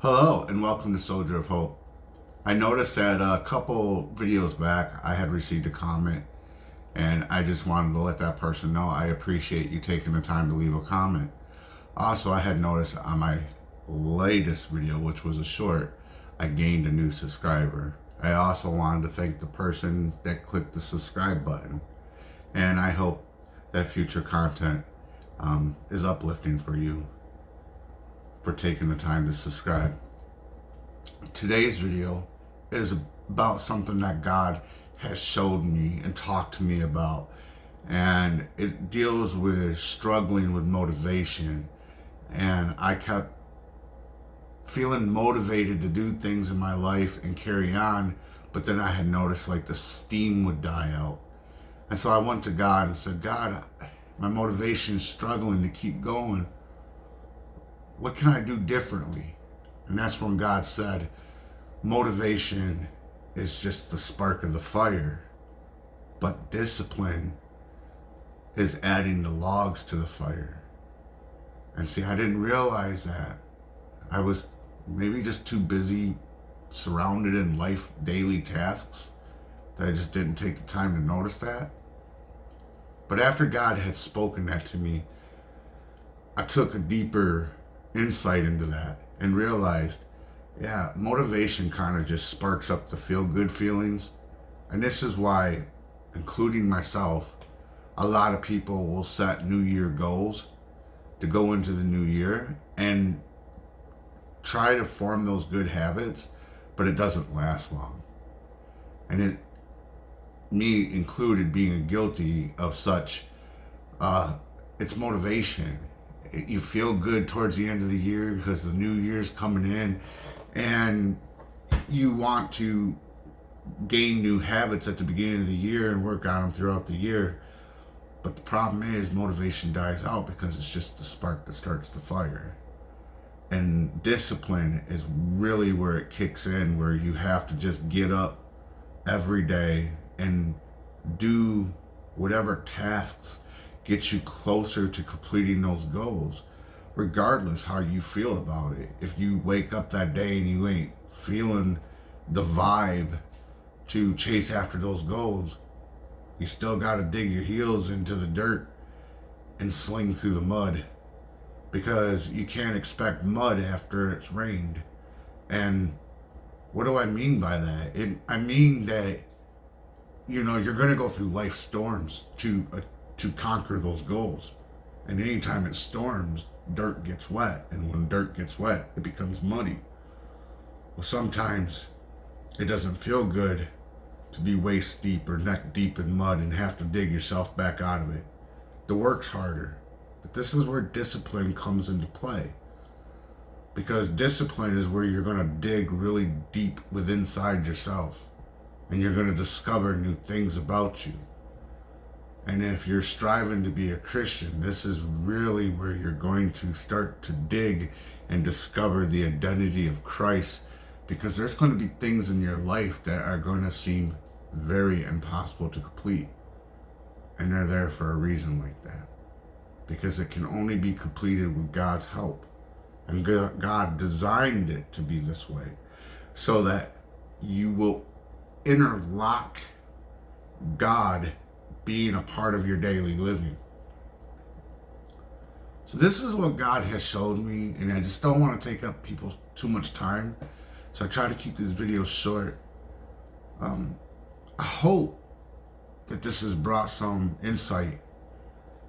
Hello and welcome to Soldier of Hope. I noticed that a couple videos back I had received a comment, and I just wanted to let that person know I appreciate you taking the time to leave a comment. Also, I had noticed on my latest video, which was a short, I gained a new subscriber. I also wanted to thank the person that clicked the subscribe button, and I hope that future content is uplifting for you for taking the time to subscribe. Today's video is about something that God has showed me and talked to me about, and it deals with struggling with motivation. And I kept feeling motivated to do things in my life and carry on, but then I had noticed like the steam would die out. And so I went to God and said, God, my motivation is struggling to keep going. What can I do differently? And that's when God said, motivation is just the spark of the fire, but discipline is adding the logs to the fire. And see, I didn't realize that. I was maybe just too busy, surrounded in life daily tasks, that I just didn't take the time to notice that. But after God had spoken that to me, I took a deeper insight into that and realized, yeah, motivation kind of just sparks up the feel-good feelings. And this is why, including myself, a lot of people will set New Year goals to go into the new year and try to form those good habits, but it doesn't last long. And it, me included, being guilty of such, it's motivation. You feel good towards the end of the year because the new year's coming in, and you want to gain new habits at the beginning of the year and work on them throughout the year. But the problem is motivation dies out because it's just the spark that starts the fire. And discipline is really where it kicks in, where you have to just get up every day and do whatever tasks get you closer to completing those goals, regardless how you feel about it. If you wake up that day and you ain't feeling the vibe to chase after those goals, you still got to dig your heels into the dirt and sling through the mud, because you can't expect mud after it's rained. And what do I mean by that? I mean that, you're going to go through life storms to conquer those goals. And anytime it storms, dirt gets wet. And when dirt gets wet, it becomes muddy. Well, sometimes it doesn't feel good to be waist deep or neck deep in mud and have to dig yourself back out of it. The work's harder. But this is where discipline comes into play. Because discipline is where you're going to dig really deep within inside yourself. And you're going to discover new things about you. And if you're striving to be a Christian, this is really where you're going to start to dig and discover the identity of Christ, because there's going to be things in your life that are going to seem very impossible to complete. And they're there for a reason like that, because it can only be completed with God's help. And God designed it to be this way so that you will interlock God being a part of your daily living. So this is what God has showed me, and I just don't want to take up people's too much time, so I try to keep this video short. I hope that this has brought some insight,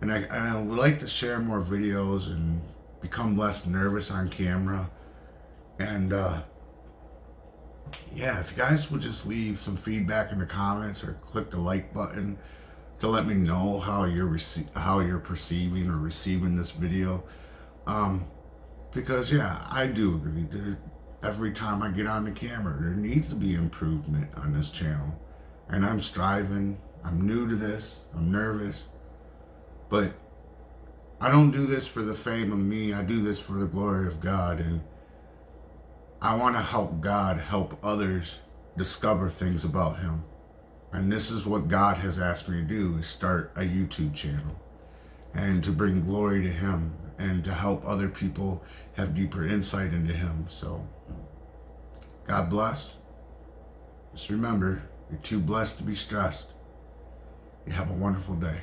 and I would like to share more videos and become less nervous on camera. And yeah, if you guys would just leave some feedback in the comments or click the like button to let me know how you're perceiving or receiving this video, because yeah, I do agree. Every time I get on the camera, there needs to be improvement on this channel, and I'm striving. I'm new to this. I'm nervous, but I don't do this for the fame of me. I do this for the glory of God, and I want to help God help others discover things about Him. And this is what God has asked me to do, is start a YouTube channel and to bring glory to Him and to help other people have deeper insight into him. So God bless. Just remember, you're too blessed to be stressed. You have a wonderful day.